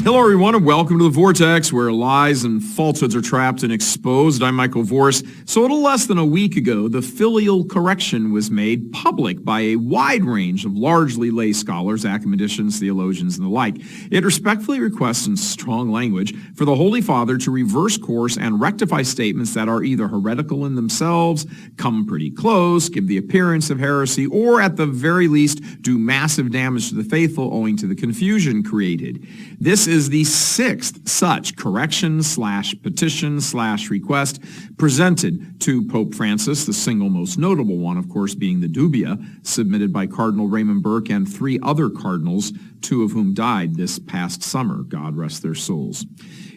Hello, everyone, and welcome to The Vortex, where lies and falsehoods are trapped and exposed. I'm Michael Voris. So a little less than a week ago, the filial correction was made public by a wide range of largely lay scholars, academicians, theologians, and the like. It respectfully requests in strong language for the Holy Father to reverse course and rectify statements that are either heretical in themselves, come pretty close, give the appearance of heresy, or at the very least do massive damage to the faithful owing to the confusion created. This is the sixth such correction/petition/request presented to Pope Francis, the single most notable one, of course, being the dubia submitted by Cardinal Raymond Burke and 3 other cardinals, 2 of whom died this past summer. God rest their souls.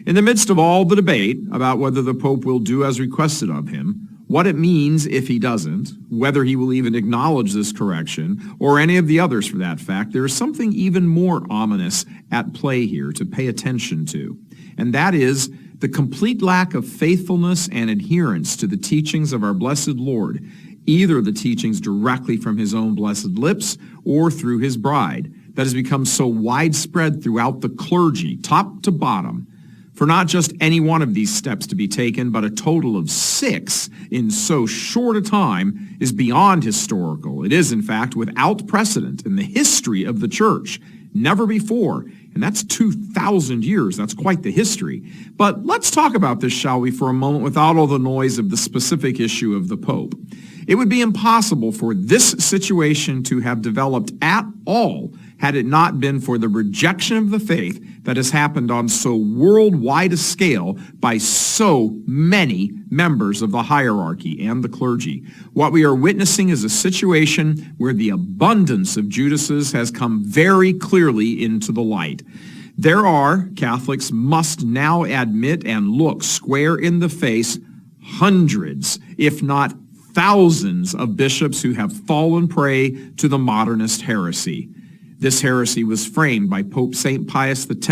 In the midst of all the debate about whether the Pope will do as requested of him, what it means if he doesn't, whether he will even acknowledge this correction, or any of the others for that fact, there is something even more ominous at play here to pay attention to, and that is the complete lack of faithfulness and adherence to the teachings of our blessed Lord, either the teachings directly from his own blessed lips or through his bride, that has become so widespread throughout the clergy, top to bottom. For not just any one of these steps to be taken, but a total of 6 in so short a time is beyond historical. It is, in fact, without precedent in the history of the Church. Never before. And that's 2,000 years. That's quite the history. But let's talk about this, shall we, for a moment without all the noise of the specific issue of the Pope. It would be impossible for this situation to have developed at all had it not been for the rejection of the faith that has happened on so worldwide a scale by so many members of the hierarchy and the clergy. What we are witnessing is a situation where the abundance of Judases has come very clearly into the light. Catholics must now admit and look square in the face, hundreds, if not thousands of bishops who have fallen prey to the modernist heresy. This heresy was framed by Pope St. Pius X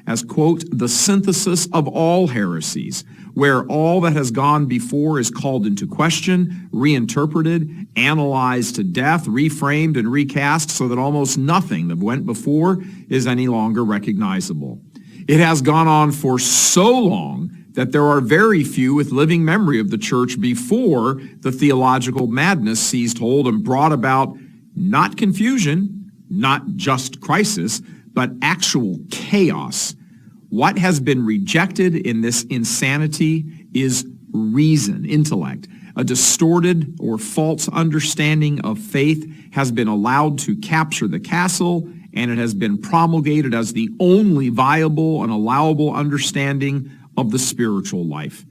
as, quote, the synthesis of all heresies, where all that has gone before is called into question, reinterpreted, analyzed to death, reframed, and recast so that almost nothing that went before is any longer recognizable. It has gone on for so long that there are very few with living memory of the Church before the theological madness seized hold and brought about not confusion, not just crisis, but actual chaos. What has been rejected in this insanity is reason, intellect. A distorted or false understanding of faith has been allowed to capture the castle, and it has been promulgated as the only viable and allowable understanding of the spiritual life.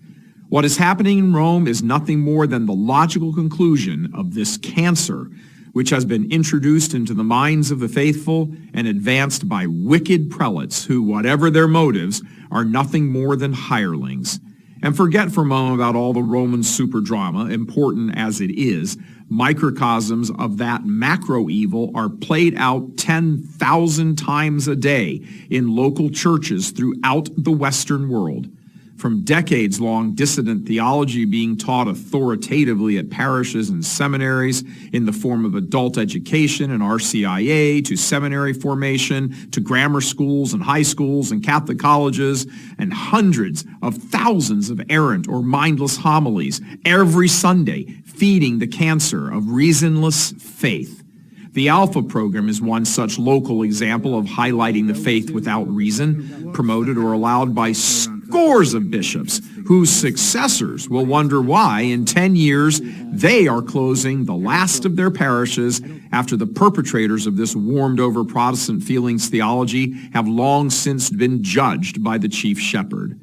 What is happening in Rome is nothing more than the logical conclusion of this cancer, which has been introduced into the minds of the faithful and advanced by wicked prelates who, whatever their motives, are nothing more than hirelings. And forget for a moment about all the Roman super drama, important as it is. Microcosms of that macro evil are played out 10,000 times a day in local churches throughout the Western world. From decades-long dissident theology being taught authoritatively at parishes and seminaries in the form of adult education and RCIA, to seminary formation, to grammar schools and high schools and Catholic colleges, and hundreds of thousands of errant or mindless homilies every Sunday feeding the cancer of reasonless faith. The Alpha program is one such local example of highlighting the faith without reason, promoted or allowed by scores of bishops whose successors will wonder why in 10 years they are closing the last of their parishes after the perpetrators of this warmed-over Protestant feelings theology have long since been judged by the chief shepherd.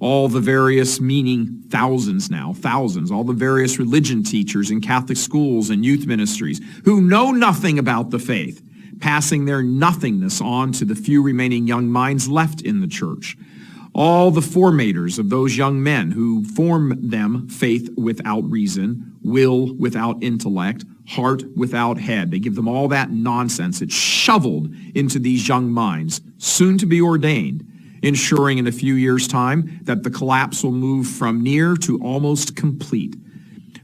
All the various, meaning thousands, all the various religion teachers in Catholic schools and youth ministries who know nothing about the faith, passing their nothingness on to the few remaining young minds left in the church. All the formators of those young men who form them faith without reason, will without intellect, heart without head. They give them all that nonsense. It's shoveled into these young minds, soon to be ordained, ensuring in a few years' time that the collapse will move from near to almost complete.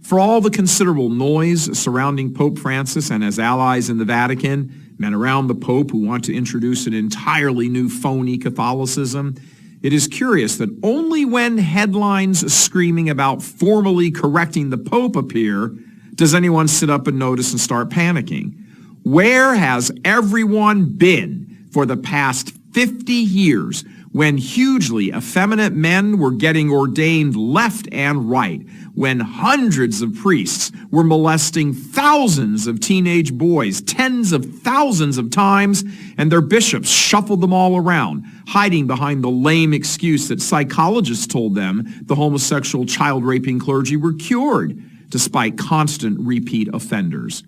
For all the considerable noise surrounding Pope Francis and his allies in the Vatican, men around the Pope who want to introduce an entirely new phony Catholicism. It is curious that only when headlines screaming about formally correcting the Pope appear does anyone sit up and notice and start panicking. Where has everyone been for the past 50 years when hugely effeminate men were getting ordained left and right, when hundreds of priests were molesting thousands of teenage boys tens of thousands of times, and their bishops shuffled them all around, hiding behind the lame excuse that psychologists told them the homosexual child-raping clergy were cured, despite constant repeat offenders?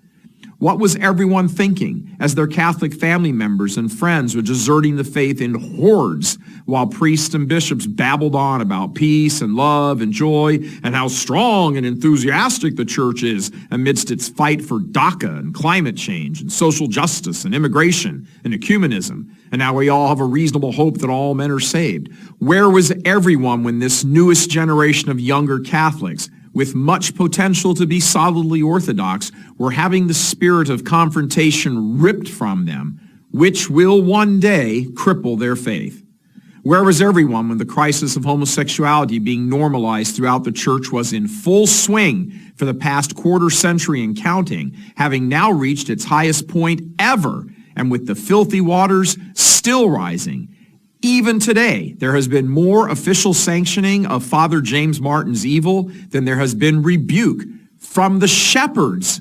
What was everyone thinking as their Catholic family members and friends were deserting the faith in hordes while priests and bishops babbled on about peace and love and joy and how strong and enthusiastic the church is amidst its fight for DACA and climate change and social justice and immigration and ecumenism, and now we all have a reasonable hope that all men are saved? Where was everyone when this newest generation of younger Catholics, with much potential to be solidly orthodox, were having the spirit of confrontation ripped from them, which will one day cripple their faith? Where was everyone when the crisis of homosexuality being normalized throughout the church was in full swing for the past quarter century and counting, having now reached its highest point ever, and with the filthy waters still rising? Even today, there has been more official sanctioning of Father James Martin's evil than there has been rebuke from the shepherds.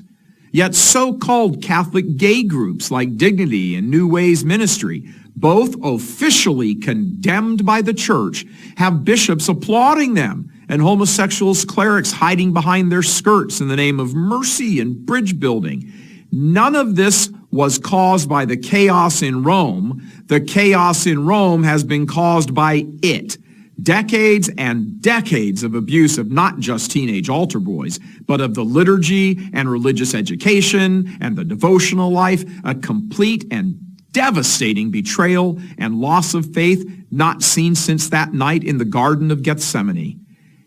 Yet so-called Catholic gay groups like Dignity and New Ways Ministry, both officially condemned by the church, have bishops applauding them and homosexuals clerics hiding behind their skirts in the name of mercy and bridge building. None of this was caused by the chaos in Rome. The chaos in Rome has been caused by it. Decades and decades of abuse of not just teenage altar boys, but of the liturgy and religious education and the devotional life, a complete and devastating betrayal and loss of faith not seen since that night in the Garden of Gethsemane.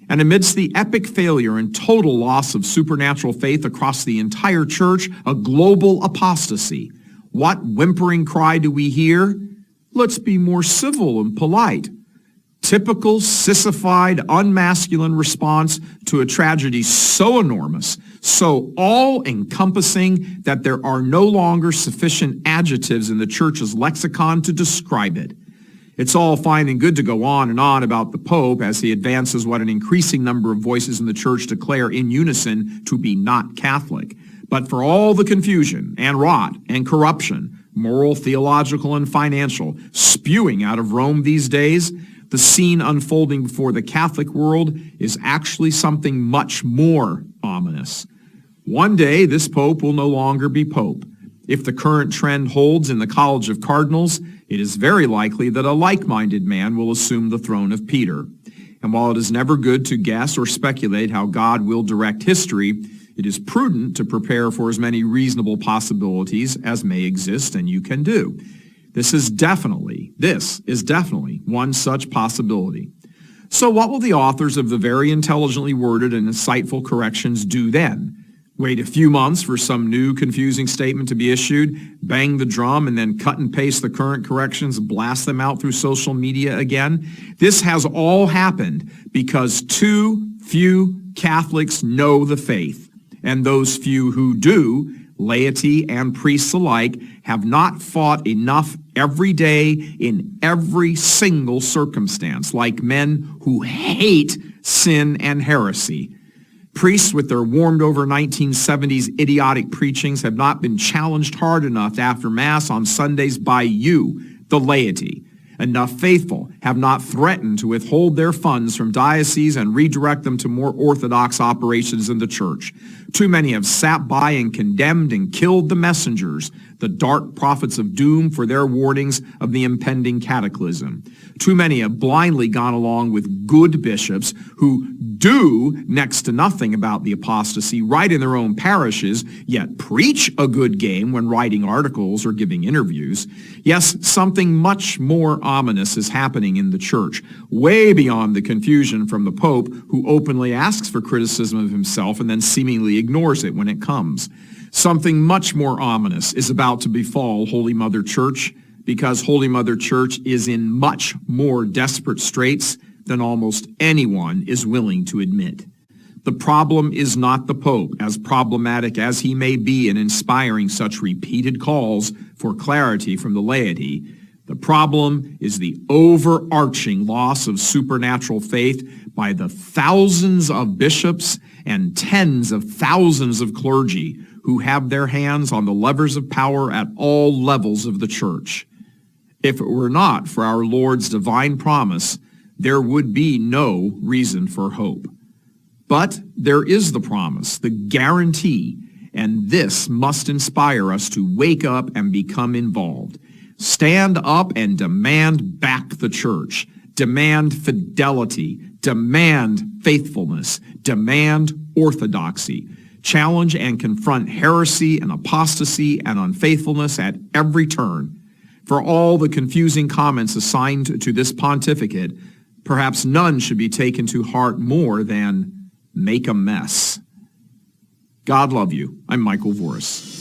And amidst the epic failure and total loss of supernatural faith across the entire church, a global apostasy, what whimpering cry do we hear? Let's be more civil and polite. Typical, sissified, unmasculine response to a tragedy so enormous, so all-encompassing that there are no longer sufficient adjectives in the church's lexicon to describe it. It's all fine and good to go on and on about the Pope as he advances what an increasing number of voices in the church declare in unison to be not Catholic. But for all the confusion and rot and corruption, moral, theological, and financial, spewing out of Rome these days, the scene unfolding before the Catholic world is actually something much more ominous. One day, this Pope will no longer be Pope. If the current trend holds in the College of Cardinals, it is very likely that a like-minded man will assume the throne of Peter. And while it is never good to guess or speculate how God will direct history, it is prudent to prepare for as many reasonable possibilities as may exist and you can do. This is definitely one such possibility. So what will the authors of the very intelligently worded and insightful corrections do then? Wait a few months for some new confusing statement to be issued, bang the drum, and then cut and paste the current corrections, blast them out through social media again? This has all happened because too few Catholics know the faith, and those few who do, laity and priests alike, have not fought enough every day in every single circumstance, like men who hate sin and heresy. Priests with their warmed-over 1970s idiotic preachings have not been challenged hard enough after Mass on Sundays by you, the laity. Enough faithful have not threatened to withhold their funds from dioceses and redirect them to more orthodox operations in the church. Too many have sat by and condemned and killed the messengers, the dark prophets of doom, for their warnings of the impending cataclysm. Too many have blindly gone along with good bishops who do next to nothing about the apostasy right in their own parishes, yet preach a good game when writing articles or giving interviews. Yes, something much more ominous is happening in the church, way beyond the confusion from the Pope, who openly asks for criticism of himself and then seemingly ignores it when it comes. Something much more ominous is about to befall Holy Mother Church, because Holy Mother Church is in much more desperate straits than almost anyone is willing to admit. The problem is not the Pope, as problematic as he may be in inspiring such repeated calls for clarity from the laity. The problem is the overarching loss of supernatural faith by the thousands of bishops and tens of thousands of clergy who have their hands on the levers of power at all levels of the Church. If it were not for our Lord's divine promise, there would be no reason for hope. But there is the promise, the guarantee, and this must inspire us to wake up and become involved. Stand up and demand back the Church. Demand fidelity. Demand faithfulness. Demand orthodoxy. Challenge and confront heresy and apostasy and unfaithfulness at every turn. For all the confusing comments assigned to this pontificate, perhaps none should be taken to heart more than make a mess. God love you. I'm Michael Voris.